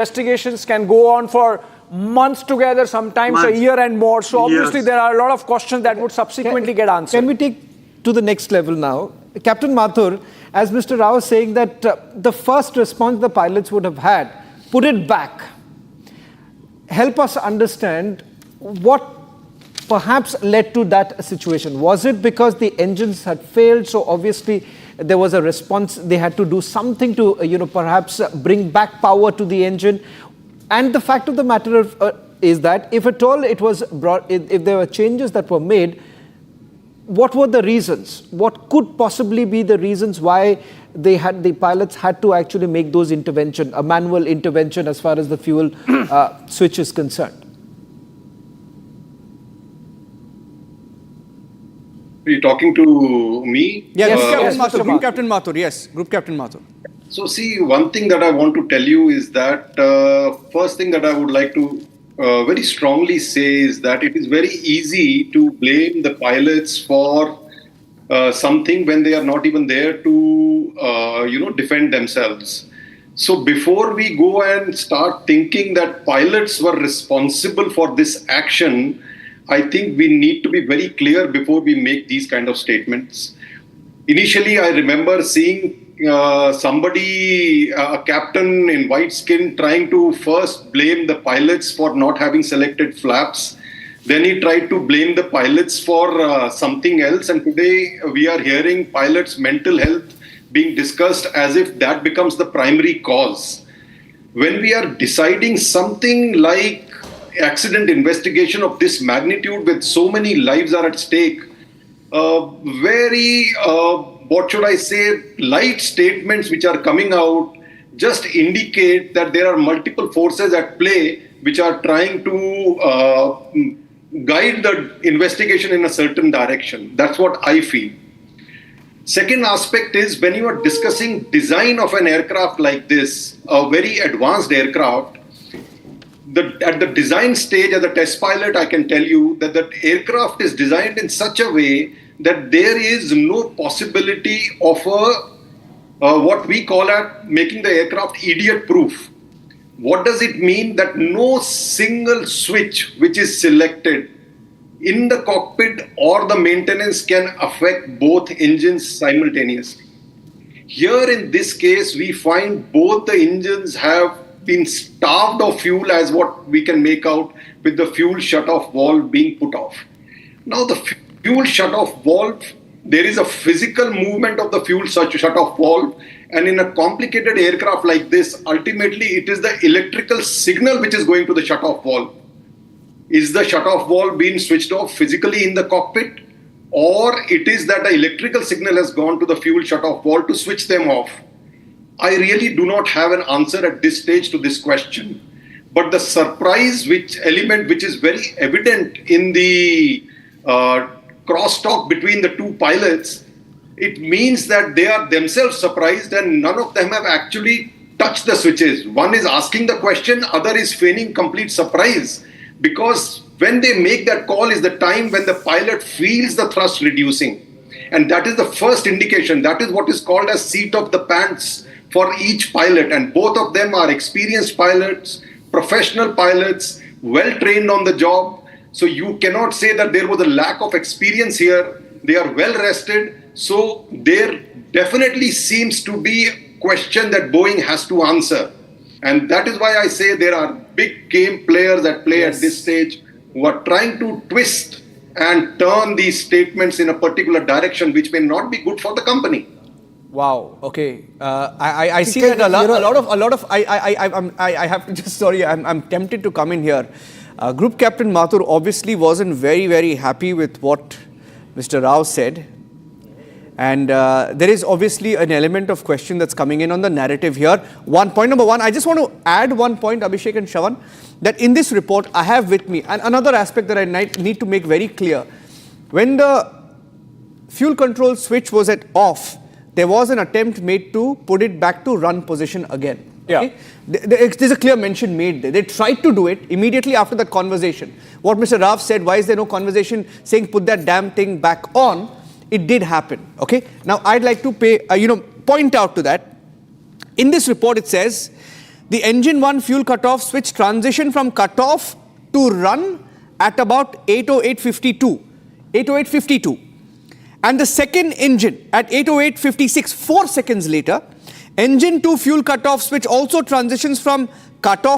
Investigations can go on for months together, sometimes a year and more. So obviously there are a lot of questions that would subsequently get answered. Can we take to the next level now? Captain Mathur, as Mr. Rao was saying that the first response the pilots would have had, put it back. Help us understand what perhaps led to that situation. Was it because the engines had failed? So obviously there was a response. They had to do something to, perhaps bring back power to the engine. And the fact of the matter is that if at all it was brought, if there were changes that were made, what were the reasons? What could possibly be the reasons why the pilots had to actually make those intervention, a manual intervention as far as the fuel switch is concerned? Are you talking to me? Yes, Captain Mathur, yes, Group Captain Mathur. So see, one thing that I want to tell you is that first thing that I would like to very strongly say is that it is very easy to blame the pilots for something when they are not even there to, defend themselves. So before we go and start thinking that pilots were responsible for this action, I think we need to be very clear before we make these kind of statements. Initially, I remember seeing somebody, a captain in white skin, trying to first blame the pilots for not having selected flaps. Then he tried to blame the pilots for something else. And today we are hearing pilots' mental health being discussed as if that becomes the primary cause. When we are deciding something like accident investigation of this magnitude with so many lives are at stake, very light statements which are coming out just indicate that there are multiple forces at play which are trying to guide the investigation in a certain direction. That's what I feel. Second aspect is when you are discussing design of an aircraft like this, a very advanced aircraft, at the design stage, as a test pilot, I can tell you that the aircraft is designed in such a way that there is no possibility of what we call making the aircraft idiot-proof. What does it mean? That no single switch which is selected in the cockpit or the maintenance can affect both engines simultaneously. Here in this case, we find both the engines have been starved of fuel, as what we can make out with the fuel shut-off valve being put off. Now the fuel shut-off valve, there is a physical movement of the fuel shut-off valve, and in a complicated aircraft like this, ultimately it is the electrical signal which is going to the shut-off valve. Is the shut-off valve being switched off physically in the cockpit, or it is that the electrical signal has gone to the fuel shut-off valve to switch them off? I really do not have an answer at this stage to this question. But the surprise element which is very evident in the crosstalk between the two pilots, it means that they are themselves surprised and none of them have actually touched the switches. One is asking the question, other is feigning complete surprise, because when they make that call is the time when the pilot feels the thrust reducing. And that is the first indication. That is what is called as seat of the pants for each pilot, and both of them are experienced pilots, professional pilots, well trained on the job. So you cannot say that there was a lack of experience here. They are well rested. So there definitely seems to be a question that Boeing has to answer. And that is why I say there are big game players at play at this stage who are trying to twist and turn these statements in a particular direction which may not be good for the company. Wow. Okay. I see that a lot of. I have to just sorry. I'm tempted to come in here. Group Captain Mathur obviously wasn't very happy with what Mr. Rao said, and there is obviously an element of question that's coming in on the narrative here. Point number one, I just want to add one point, Abhishek and Shravan, that in this report I have with me, and another aspect that I need to make very clear: when the fuel control switch was at off, there was an attempt made to put it back to run position again. Okay? Yeah. There's a clear mention made there. They tried to do it immediately after the conversation. What Mr. Rao said, why is there no conversation saying put that damn thing back on? It did happen. Okay. Now I'd like to point out to that. In this report, it says the engine 1 fuel cutoff switch transitioned from cutoff to run at about 8:08:52. And the second engine at 8:08:56, 4 seconds later, engine 2 fuel cutoff switch also transitions from cutoff